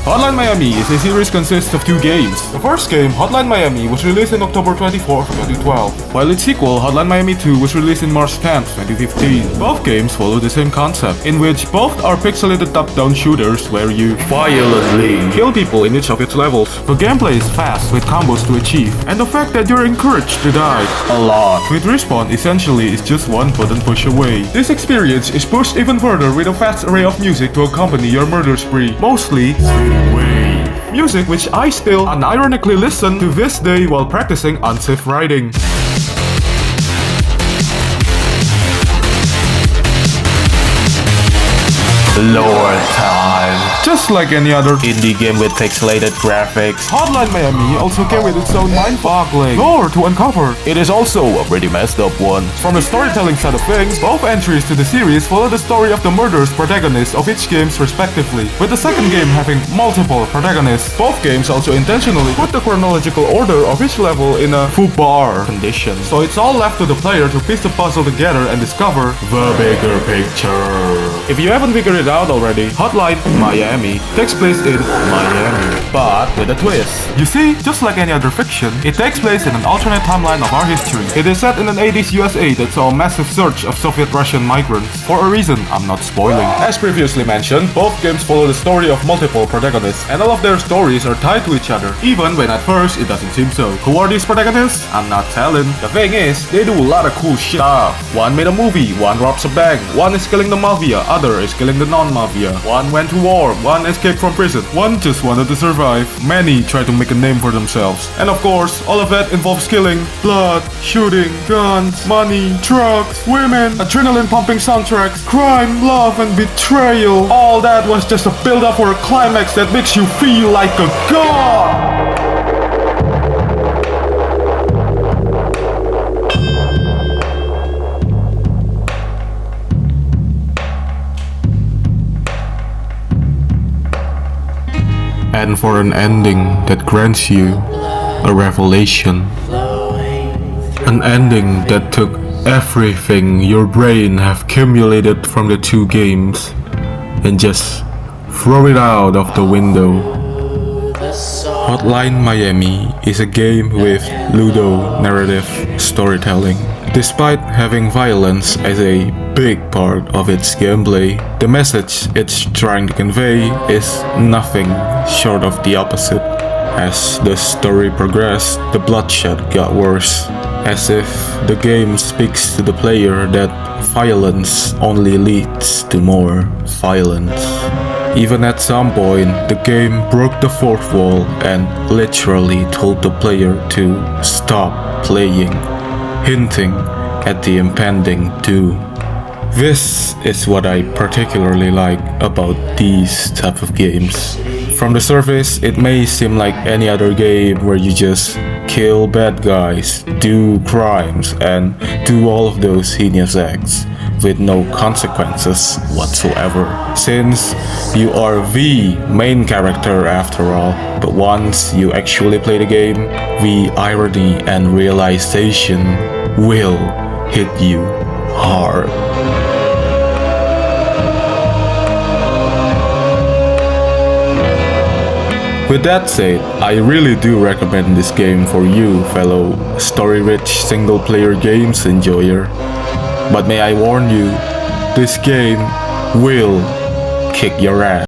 Hotline Miami is a series consists of two games. The first game, Hotline Miami, was released in October 24, 2012, while its sequel, Hotline Miami 2, was released in March 10, 2015. Both games follow the same concept, in which both are pixelated top-down shooters where you violently kill people in each of its levels. The gameplay is fast, with combos to achieve, and the fact that you're encouraged to die a lot. With Respawn, essentially is just one button push away. This experience is pushed even further with a vast array of music to accompany your murder spree, mostly synthwave music, which I still unironically listen to this day while practicing unsafe riding. Lord time. Just like any other Indie game with pixelated graphics, Hotline Miami also came with its own mind-boggling lore to uncover. it is also a pretty messed up one. From the storytelling side of things, both entries to the series follow the story of the murderous protagonists of each games respectively, with the second game having multiple protagonists. Both games also intentionally put the chronological order of each level in a foobar condition, so it's all left to the player to piece the puzzle together and discover the bigger picture. If you haven't figured it out already, Hotline Miami takes place in Miami, but with a twist. You see, just like any other fiction, it takes place in an alternate timeline of our history. It is set in an 80s USA that saw a massive surge of Soviet-Russian migrants, for a reason I'm not spoiling. As previously mentioned, both games follow the story of multiple protagonists, and all of their stories are tied to each other, even when at first it doesn't seem so. Who are these protagonists? I'm not telling. The thing is, they do a lot of cool stuff. One made a movie, one robs a bank, one is killing the mafia, other is killing the non-mafia, one went to war, one escaped from prison, one just wanted to survive. Many try to make a name for themselves. And of course, all of that involves killing, blood, shooting, guns, money, drugs, women, adrenaline-pumping soundtracks, crime, love, and betrayal. All that was just a build-up for a climax that makes you feel like a god! And for an ending that grants you a revelation. An ending that took everything your brain have accumulated from the two games and just throw it out of the window. Hotline Miami is a game with ludo narrative storytelling. Despite having violence as a big part of its gameplay, the message it's trying to convey is nothing short of the opposite. As the story progressed, the bloodshed got worse, as if the game speaks to the player that violence only leads to more violence. Even at some point, the game broke the fourth wall and literally told the player to stop playing, hinting at the impending doom. This is what I particularly like about these type of games. From the surface, it may seem like any other game where you just kill bad guys, do crimes, and do all of those heinous acts with no consequences whatsoever, since you are the main character after all. But once you actually play the game, the irony and realization will hit you hard. With that said, I really do recommend this game for you, fellow story-rich single-player games enjoyer. But may I warn you, this game will kick your ass.